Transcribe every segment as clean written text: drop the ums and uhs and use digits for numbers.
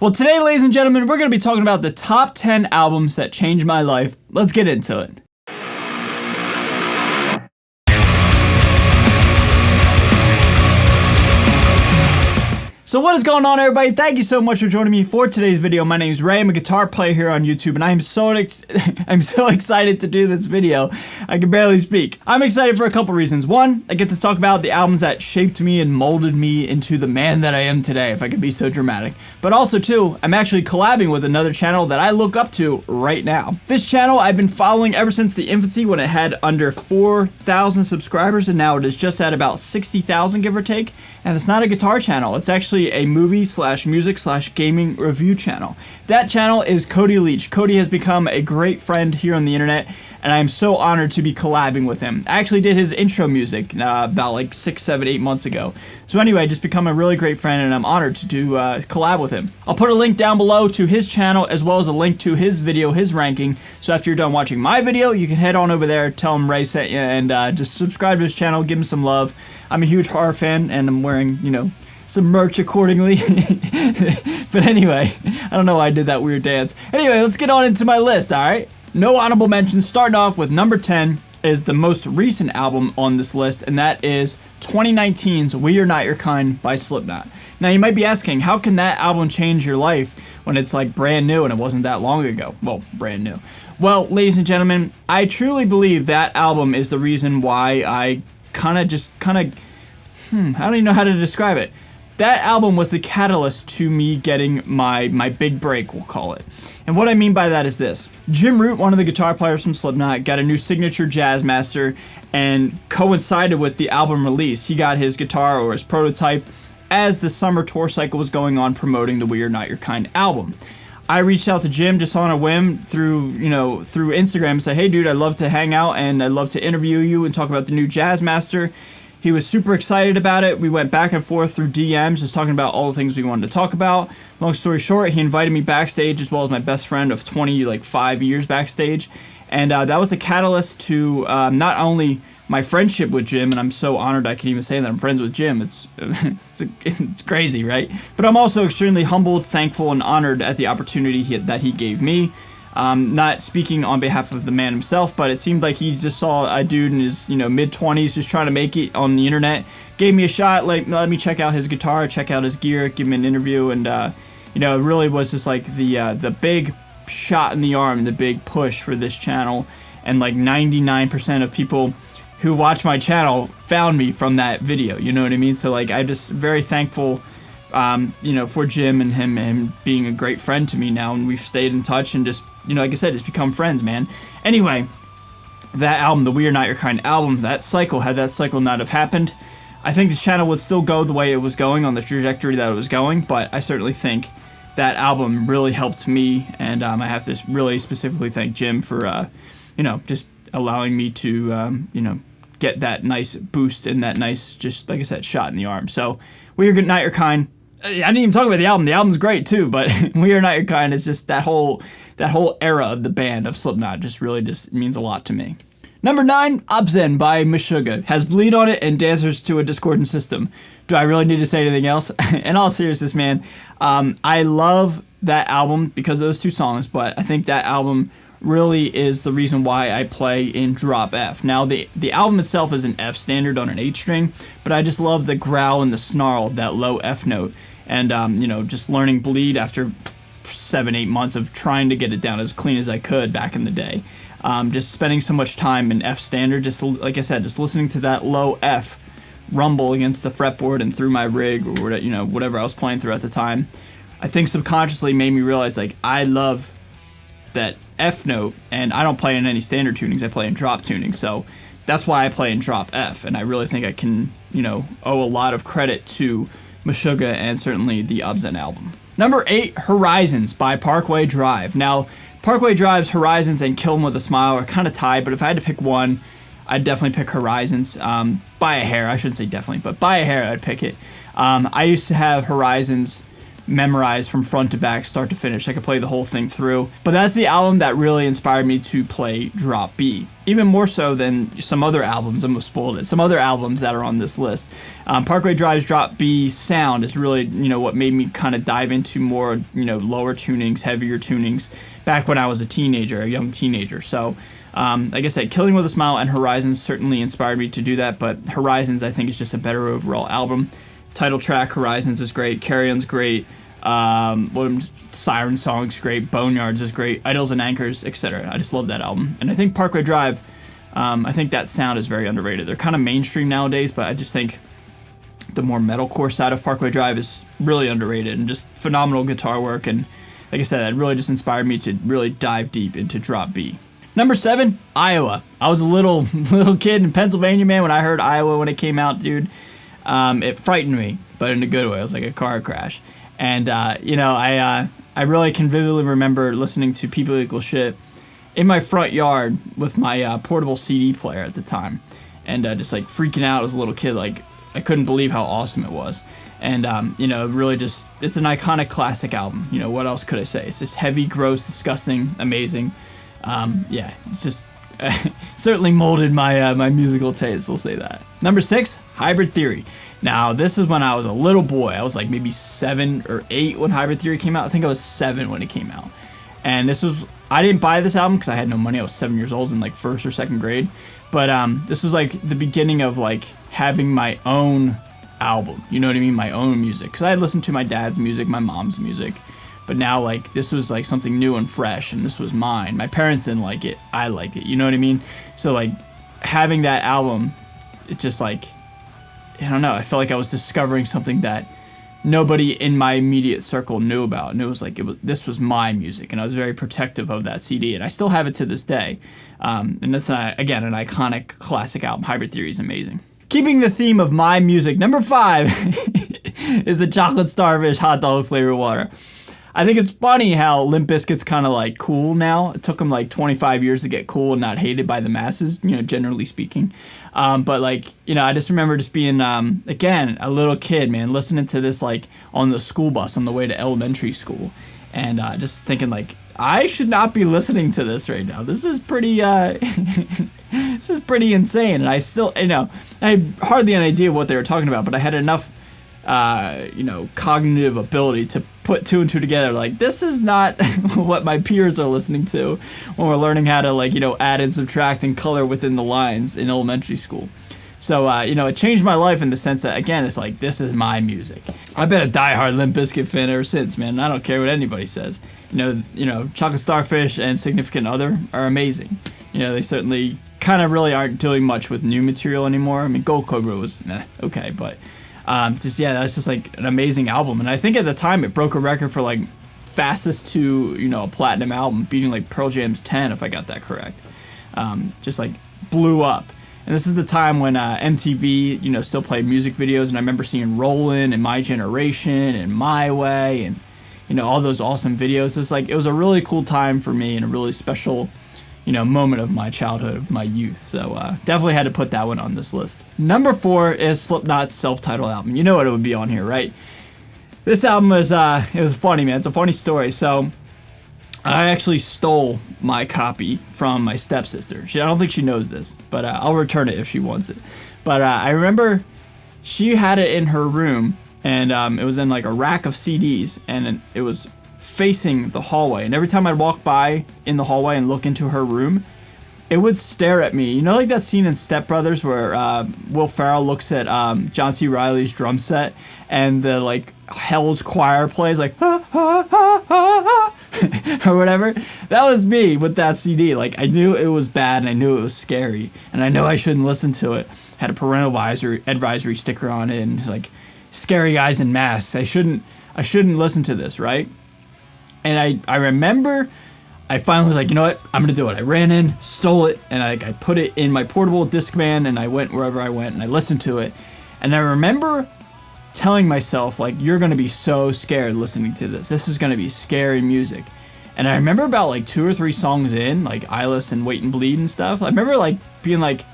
Well, today, ladies and gentlemen, we're going to be talking about the top 10 albums that changed my life. Let's get into it. So what is going on, everybody? Thank you so much for joining me for today's video. My name is Ray. I'm a guitar player here on YouTube, and I'm so excited to do this video. I can barely speak. I'm excited for a couple reasons. One, I get to talk about the albums that shaped me and molded me into the man that I am today, if I could be so dramatic. But also, two, I'm actually collabing with another channel that I look up to right now. This channel I've been following ever since the infancy when it had under 4,000 subscribers, and now it is just at about 60,000, give or take. And it's not a guitar channel. It's actually a movie/music/gaming review channel. That channel is Cody Leach. Cody has become a great friend here on the internet, and I am so honored to be collabing with him. I actually did his intro music about like 6, 7, 8 months ago. So anyway, just become a really great friend, and I'm honored to do collab with him. I'll put a link down below to his channel as well as a link to his video, his ranking. So after you're done watching my video, you can head on over there, tell him Ray sent you, and just subscribe to his channel, give him some love. I'm a huge horror fan, and I'm wearing, you know, some merch accordingly. But anyway, I don't know why I did that weird dance. Anyway, let's get on into my list, alright? No honorable mentions. Starting off with number 10 is the most recent album on this list, and that is 2019's We Are Not Your Kind by Slipknot. Now you might be asking, how can that album change your life when it's like brand new and it wasn't that long ago? Well, brand new. Well, ladies and gentlemen, I truly believe that album is the reason why I I don't even know how to describe it. That album was the catalyst to me getting my big break, we'll call it. And what I mean by that is this. Jim Root, one of the guitar players from Slipknot, got a new signature Jazzmaster, and coincided with the album release. He got his guitar, or his prototype, as the summer tour cycle was going on promoting the We Are Not Your Kind album. I reached out to Jim just on a whim through Instagram and said, hey dude, I'd love to hang out and I'd love to interview you and talk about the new Jazzmaster. He was super excited about it. We went back and forth through DMs, just talking about all the things we wanted to talk about. Long story short, he invited me backstage, as well as my best friend of 5 years backstage. And that was the catalyst to not only my friendship with Jim, and I'm so honored I can even say that I'm friends with Jim. It's crazy, right? But I'm also extremely humbled, thankful, and honored at the opportunity that he gave me. Not speaking on behalf of the man himself, but it seemed like he just saw a dude in his mid-20s just trying to make it on the internet, gave me a shot, like let me check out his guitar, check out his gear, give him an interview, and it really was just like the big shot in the arm, the big push for this channel. And like 99% of people who watch my channel found me from that video, you know what I mean? So like I'm just very thankful for Jim and him being a great friend to me now, and we've stayed in touch and just, like I said, just become friends, man. Anyway, that album, the We Are Not Your Kind album, had that cycle not have happened, I think this channel would still go the way it was going, on the trajectory that it was going, but I certainly think that album really helped me, and I have to really specifically thank Jim for, just allowing me to, get that nice boost and that nice, just like I said, shot in the arm. So, We Are Not Your Kind. I didn't even talk about the album. The album's great too, but We Are Not Your Kind is just that whole era of the band of Slipknot just really means a lot to me. Number 9, Absent by Meshuggah. Has Bleed on it and Dancers to a Discordant System. Do I really need to say anything else? In all seriousness, man, I love that album because of those two songs, but I think that album really is the reason why I play in drop F. Now, the album itself is an F standard on an H string, but I just love the growl and the snarl of that low F note. And, just learning Bleed after 7, 8 months of trying to get it down as clean as I could back in the day. Just spending so much time in F standard, just like I said, just listening to that low F rumble against the fretboard and through my rig or whatever I was playing through at the time, I think subconsciously made me realize, like, I love that F note, and I don't play in any standard tunings, I play in drop tuning, so that's why I play in drop F, and I really think I can, owe a lot of credit to Meshuggah and certainly the Absent album. Number 8, Horizons by Parkway Drive. Now, Parkway Drive's Horizons and Kill 'Em With a Smile are kind of tied, but if I had to pick one, I'd definitely pick Horizons. By a hair, I shouldn't say definitely, but by a hair I'd pick it. I used to have Horizons memorized from front to back, start to finish. I could play the whole thing through. But that's the album that really inspired me to play drop B, even more so than some other albums. I'm gonna spoil it. Some other albums that are on this list. Parkway Drive's drop B sound is really, what made me kind of dive into more, lower tunings, heavier tunings back when I was a young teenager. So, like I said, Killing With a Smile and Horizons certainly inspired me to do that, but Horizons I think is just a better overall album. Title track Horizons is great, Carry On's great, Siren Song's great, Boneyards is great, Idols and Anchors, etc. I just love that album. And I think Parkway Drive, I think that sound is very underrated. They're kind of mainstream nowadays, but I just think the more metalcore side of Parkway Drive is really underrated and just phenomenal guitar work. And like I said, that really just inspired me to really dive deep into drop B. Number 7, Iowa. I was a little kid in Pennsylvania, man, when I heard Iowa when it came out, dude. It frightened me, but in a good way. It was like a car crash. And, I really can vividly remember listening to People Equal Shit in my front yard with my portable CD player at the time. And just like freaking out as a little kid. Like, I couldn't believe how awesome it was. And, really just, it's an iconic classic album. What else could I say? It's just heavy, gross, disgusting, amazing. It's just certainly molded my my musical taste, we'll say that. Number 6, Hybrid Theory. Now, this is when I was a little boy. I was like maybe 7 or 8 when Hybrid Theory came out. I think I was 7 when it came out. And I didn't buy this album because I had no money. I was 7 years old in like 1st or 2nd grade. But this was like the beginning of like having my own album. You know what I mean? My own music. Because I had listened to my dad's music, my mom's music. But now, like, this was, like, something new and fresh, and this was mine. My parents didn't like it. I liked it. You know what I mean? So, like, having that album, it just, like, I don't know. I felt like I was discovering something that nobody in my immediate circle knew about. And it was like, this was my music, and I was very protective of that CD, and I still have it to this day. And that's, again, an iconic classic album. Hybrid Theory is amazing. Keeping the theme of my music, number 5 is the Chocolate Starfish Hot Dog Flavored Water. I think it's funny how Limp Bizkit's kind of like cool now. It took them like 25 years to get cool and not hated by the masses, generally speaking. But like, I just remember just being, again, a little kid, man, listening to this like on the school bus on the way to elementary school. And just thinking like, I should not be listening to this right now. This is pretty, this is pretty insane. And I still, I had hardly an idea what they were talking about, but I had enough cognitive ability to put 2 and 2 together. Like, this is not what my peers are listening to when we're learning how to add and subtract and color within the lines in elementary school. So, it changed my life in the sense that, again, it's like, this is my music. I've been a diehard Limp Bizkit fan ever since, man. I don't care what anybody says. Chocolate Starfish and Significant Other are amazing. They certainly kind of really aren't doing much with new material anymore. I mean, Gold Cobra was okay, but that's just like an amazing album. And I think at the time it broke a record for like fastest to, a platinum album, beating like Pearl Jam's 10, if I got that correct. Just like blew up. And this is the time when MTV, still played music videos. And I remember seeing Rollin' and My Generation and My Way and, all those awesome videos. It was a really cool time for me and a really special, moment of my childhood, of my youth. So definitely had to put that one on this list. Number 4 is Slipknot's self-titled album. You know what it would be on here, right? This album is, it was funny, man. It's a funny story. So I actually stole my copy from my stepsister. I don't think she knows this, but I'll return it if she wants it. But I remember she had it in her room, and it was in like a rack of CDs, and it was facing the hallway. And every time I'd walk by in the hallway and look into her room, it would stare at me. Like that scene in Step Brothers where Will Ferrell looks at John C. Reilly's drum set, and the like Hell's Choir plays like ha, ha, ha, ha, ha, or whatever. That was me with that CD. Like, I knew it was bad and I knew it was scary, and I know I shouldn't listen to it. Had a parental advisory sticker on it, and it's like, scary guys in masks. I shouldn't listen to this, right? And I remember I finally was like, you know what? I'm going to do it. I ran in, stole it, and I put it in my portable Discman, and I went wherever I went, and I listened to it. And I remember telling myself, like, you're going to be so scared listening to this. This is going to be scary music. And I remember about, like, 2 or 3 songs in, like Eyeless and Wait and Bleed and stuff. I remember, like, being, like,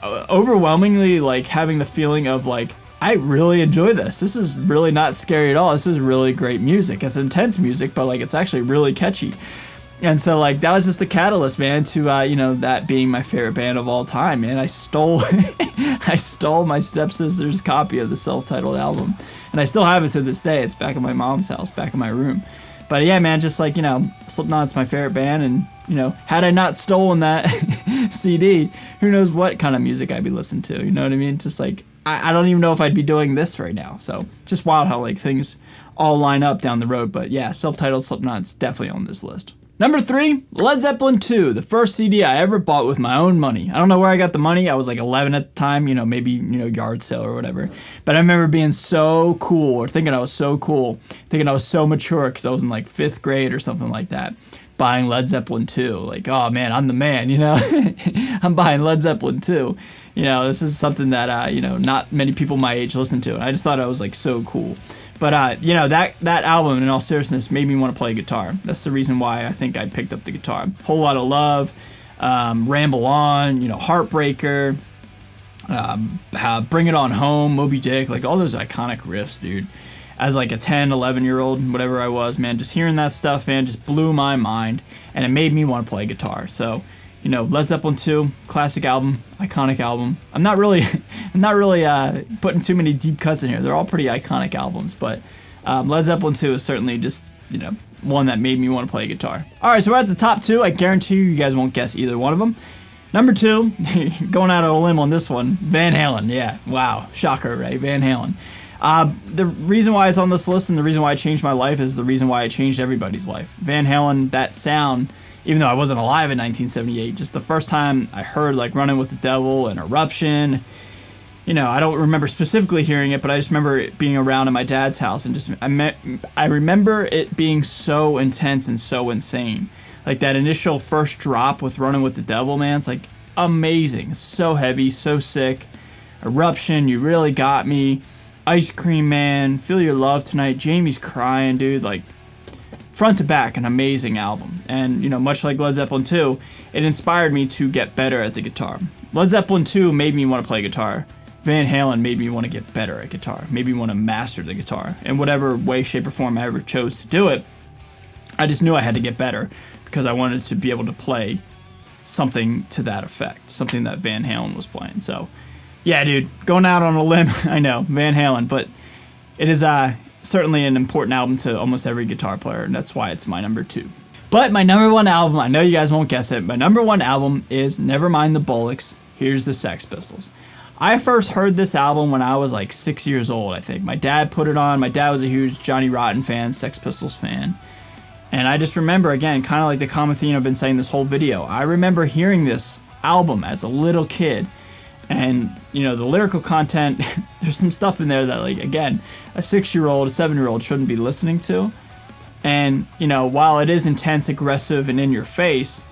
overwhelmingly, like, having the feeling of, like, I really enjoy this. This is really not scary at all. This is really great music. It's intense music, but like it's actually really catchy. And so like that was just the catalyst, man, to you know, that being my favorite band of all time, man. I stole I stole my stepsister's copy of the self-titled album, and I still have it to this day. It's back at my mom's house, back in my room. But yeah, man, just like, you know, Slipknot's my favorite band, and you know, had I not stolen that CD, who knows what kind of music I'd be listening to, you know what I mean? Just like, I don't even know if I'd be doing this right now. So just wild how like things all line up down the road. But yeah, self-titled Slipknot's definitely on this list. Number 3, Led Zeppelin 2, the first CD I ever bought with my own money. I don't know where I got the money. I was like 11 at the time, you know, maybe, you know, yard sale or whatever. But I remember being so cool, or thinking I was so cool, thinking I was so mature, because I was in like 5th grade or something like that, buying Led Zeppelin 2. Like, oh man, I'm the man, you know? I'm buying Led Zeppelin 2. You know, this is something that, you know, not many people my age listen to. And I just thought I was like so cool. But, you know, that album, in all seriousness, made me want to play guitar. That's the reason why I think I picked up the guitar. Whole Lot of Love, Ramble On, you know, Heartbreaker, Bring It On Home, Moby Dick, like all those iconic riffs, dude. As like a 10, 11-year-old, whatever I was, man, just hearing that stuff, man, just blew my mind. And it made me want to play guitar. So, you know, Led Zeppelin 2, classic album, iconic album. I'm not really putting too many deep cuts in here. They're all pretty iconic albums, but Led Zeppelin 2 is certainly just, you know, one that made me want to play guitar. All right, so we're at the top 2. I guarantee you guys won't guess either one of them. Number 2, going out on a limb on this one, Van Halen. Yeah, wow, shocker, right? Van Halen. The reason why it's on this list and the reason why it changed my life is the reason why it changed everybody's life. Van Halen, that sound, even though I wasn't alive in 1978, just the first time I heard like Running with the Devil and Eruption, you know, I don't remember specifically hearing it, but I just remember it being around at my dad's house, and just I remember it being so intense and so insane. Like that initial first drop with Running with the Devil, man, it's like amazing, so heavy, so sick. Eruption, You Really Got Me, Ice Cream Man, Feel Your Love Tonight, Jamie's Crying, dude, like front to back, an amazing album. And, you know, much like Led Zeppelin 2, it inspired me to get better at the guitar. Led Zeppelin 2 made me want to play guitar. Van Halen made me want to get better at guitar, made me want to master the guitar. In whatever way, shape, or form I ever chose to do it, I just knew I had to get better because I wanted to be able to play something to that effect, something that Van Halen was playing. So, yeah, dude, going out on a limb, I know, Van Halen, but it is certainly an important album to almost every guitar player, and that's why it's my number 2. But my number 1 album, I know you guys won't guess it, my number 1 album is Nevermind the Bollocks, Here's the Sex Pistols. I first heard this album when I was like 6 years old, I think. My dad put it on. My dad was a huge Johnny Rotten fan, Sex Pistols fan. And I just remember, again, kind of like the common theme I've been saying this whole video, I remember hearing this album as a little kid. And, you know, the lyrical content, there's some stuff in there that, like, again, a 6-year-old, a 7-year-old shouldn't be listening to. And, you know, while it is intense, aggressive, and in your face,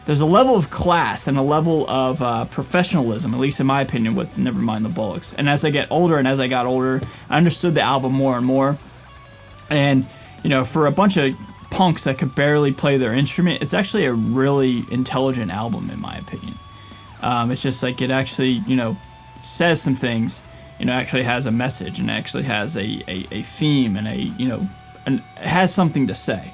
there's a level of class and a level of professionalism, at least in my opinion, with Nevermind the Bollocks. And as I get older, and as I got older, I understood the album more and more. And, you know, for a bunch of punks that could barely play their instrument, it's actually a really intelligent album, in my opinion. It's just like it actually, you know, says some things, you know, actually has a message and actually has a theme and you know, and it has something to say.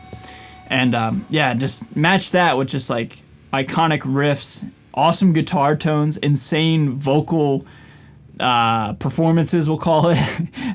And yeah, just match that with just like iconic riffs, awesome guitar tones, insane vocal performances, we'll call it.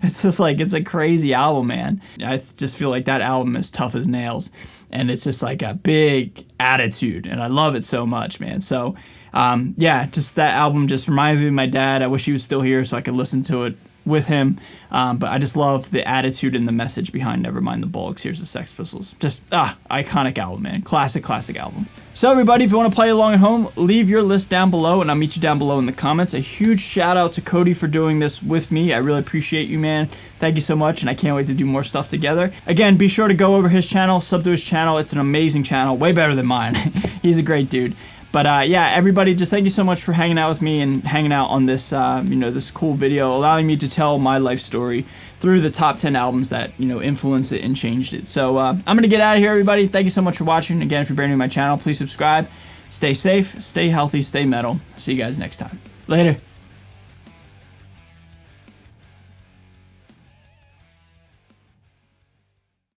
It's just like, it's a crazy album, man. I just feel like that album is tough as nails, and it's just like a big attitude, and I love it so much, man. So yeah, just that album just reminds me of my dad. I wish he was still here so I could listen to it with him, but I just love the attitude and the message behind Nevermind the Bollocks, Here's the Sex Pistols. Just iconic album, man. Classic album. So everybody, if you want to play along at home, leave your list down below and I'll meet you down below in the comments. A huge shout out to Cody for doing this with me. I really appreciate you, man. Thank you so much, and I can't wait to do more stuff together. Again, be sure to go over his channel, sub to his channel. It's an amazing channel, way better than mine. He's a great dude. But yeah, everybody, just thank you so much for hanging out with me and hanging out on this, you know, this cool video, allowing me to tell my life story through the top 10 albums that, you know, influenced it and changed it. So I'm going to get out of here, everybody. Thank you so much for watching. Again, if you're brand new to my channel, please subscribe. Stay safe, stay healthy, stay metal. See you guys next time. Later.